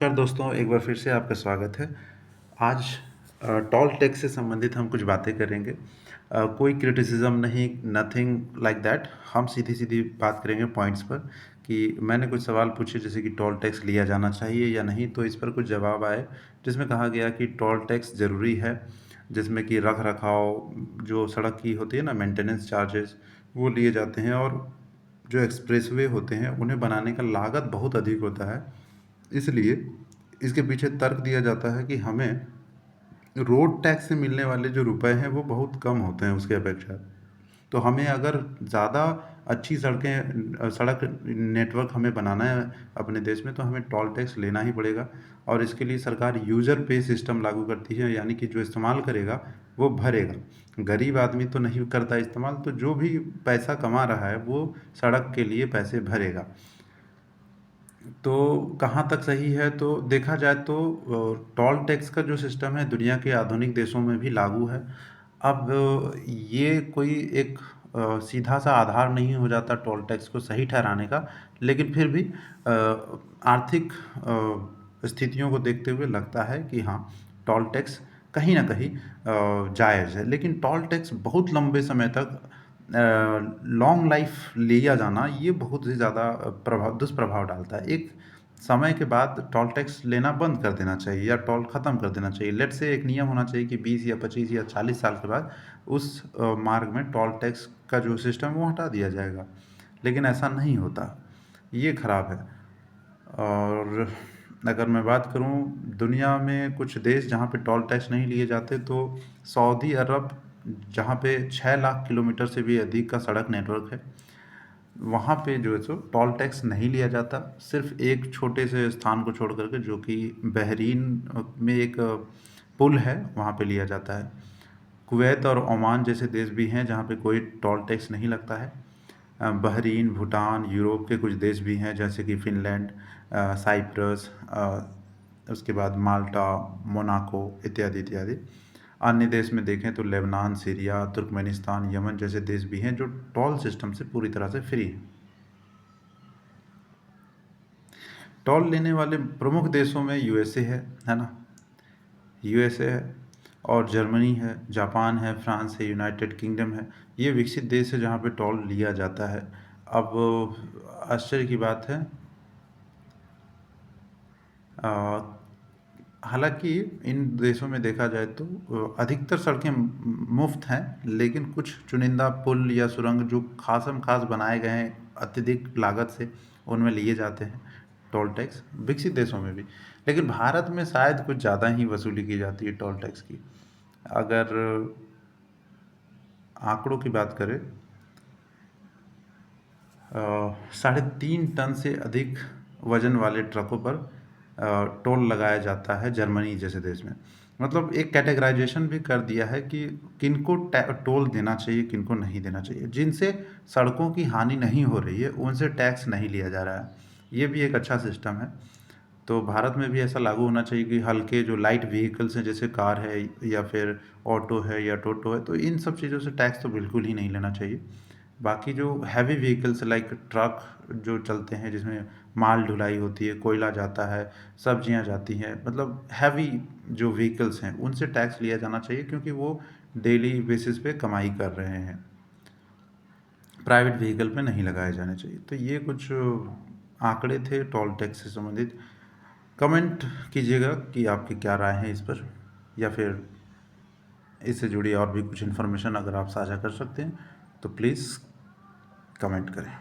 नमस्कार दोस्तों, एक बार फिर से आपका स्वागत है। आज टोल टैक्स से संबंधित हम कुछ बातें करेंगे। कोई क्रिटिसिज़्म नहीं, नथिंग लाइक दैट। हम सीधी-सीधी बात करेंगे पॉइंट्स पर कि मैंने कुछ सवाल पूछे जैसे कि टोल टैक्स लिया जाना चाहिए या नहीं, तो इस पर कुछ जवाब आए जिसमें कहा गया कि टोल टैक्स ज़रूरी है, जिसमें कि रख-रखाव जो सड़क की होती है ना, मेंटेनेंस चार्जेस वो लिए जाते हैं और जो एक्सप्रेसवे होते हैं उन्हें बनाने का लागत बहुत अधिक होता है। इसलिए इसके पीछे तर्क दिया जाता है कि हमें रोड टैक्स से मिलने वाले जो रुपए हैं वो बहुत कम होते हैं उसके अपेक्षा। तो हमें अगर ज़्यादा अच्छी सड़क नेटवर्क हमें बनाना है अपने देश में, तो हमें टोल टैक्स लेना ही पड़ेगा और इसके लिए सरकार यूज़र पे सिस्टम लागू करती है, यानी कि जो इस्तेमाल करेगा वो भरेगा। गरीब आदमी तो नहीं करता इस्तेमाल, तो जो भी पैसा कमा रहा है वो सड़क के लिए पैसे भरेगा। तो कहाँ तक सही है, तो देखा जाए तो टोल टैक्स का जो सिस्टम है दुनिया के आधुनिक देशों में भी लागू है। अब ये कोई एक सीधा सा आधार नहीं हो जाता टोल टैक्स को सही ठहराने का, लेकिन फिर भी आर्थिक स्थितियों को देखते हुए लगता है कि हाँ, टोल टैक्स कहीं न कहीं जायज़ है। लेकिन टोल टैक्स बहुत लंबे समय तक लॉन्ग लाइफ लिया जाना ये बहुत ही ज़्यादा दुष्प्रभाव डालता है। एक समय के बाद टोल टैक्स लेना बंद कर देना चाहिए या टोल ख़त्म कर देना चाहिए। लेट्स से एक नियम होना चाहिए कि 20 या 25 या 40 साल के बाद उस मार्ग में टोल टैक्स का जो सिस्टम है वो हटा दिया जाएगा। लेकिन ऐसा नहीं होता, ये खराब है। और अगर मैं बात करूँ दुनिया में कुछ देश जहाँ पे टोल टैक्स नहीं लिए जाते, तो सऊदी अरब, जहाँ पे 6 लाख किलोमीटर से भी अधिक का सड़क नेटवर्क है, वहाँ पे जो है सो टोल टैक्स नहीं लिया जाता। सिर्फ़ एक छोटे से स्थान को छोड़ कर के, जो कि बहरीन में एक पुल है, वहाँ पे लिया जाता है। कुवैत और ओमान जैसे देश भी हैं जहाँ पे कोई टोल टैक्स नहीं लगता है। बहरीन, भूटान, यूरोप के कुछ देश भी हैं जैसे कि फ़िनलैंड, साइप्रस, उसके बाद माल्टा, मोनाको इत्यादि, इत्यादि। अन्य देश में देखें तो लेबनान, सीरिया, तुर्कमेनिस्तान, यमन जैसे देश भी हैं जो टोल सिस्टम से पूरी तरह से फ्री हैं। टोल लेने वाले प्रमुख देशों में यूएसए है ना? यूएसए है और जर्मनी है, जापान है, फ्रांस है, यूनाइटेड किंगडम है। ये विकसित देश है जहाँ पे टोल लिया जाता है। अब आश्चर्य की बात है, अ, हालाँकि इन देशों में देखा जाए तो अधिकतर सड़कें मुफ़्त हैं, लेकिन कुछ चुनिंदा पुल या सुरंग जो ख़ासम-ख़ास बनाए गए हैं अत्यधिक लागत से, उनमें लिए जाते हैं टोल टैक्स, विकसित देशों में भी। लेकिन भारत में शायद कुछ ज़्यादा ही वसूली की जाती है टोल टैक्स की। अगर आंकड़ों की बात करें, 3.5 टन से अधिक वज़न वाले ट्रकों पर टोल लगाया जाता है जर्मनी जैसे देश में। मतलब एक कैटेगराइज़ेशन भी कर दिया है कि किनको टोल देना चाहिए, किनको नहीं देना चाहिए। जिनसे सड़कों की हानि नहीं हो रही है, उनसे टैक्स नहीं लिया जा रहा है। ये भी एक अच्छा सिस्टम है। तो भारत में भी ऐसा लागू होना चाहिए कि हल्के जो लाइट व्हीकल्स हैं जैसे कार है या फिर ऑटो है या टोटो है, तो इन सब चीज़ों से टैक्स तो बिल्कुल ही नहीं लेना चाहिए। बाकी जो हैवी व्हीकल्स लाइक ट्रक जो चलते हैं जिसमें माल ढुलाई होती है, कोयला जाता है, सब्जियां जाती हैं, मतलब हैवी जो व्हीकल्स हैं उनसे टैक्स लिया जाना चाहिए क्योंकि वो डेली बेसिस पे कमाई कर रहे हैं। प्राइवेट व्हीकल पे नहीं लगाए जाने चाहिए। तो ये कुछ आंकड़े थे टोल टैक्स से संबंधित। कमेंट कीजिएगा कि आपकी क्या राय है इस पर, या फिर इससे जुड़ी और भी कुछ इन्फॉर्मेशन अगर आप साझा कर सकते हैं तो प्लीज़ कमेंट करें।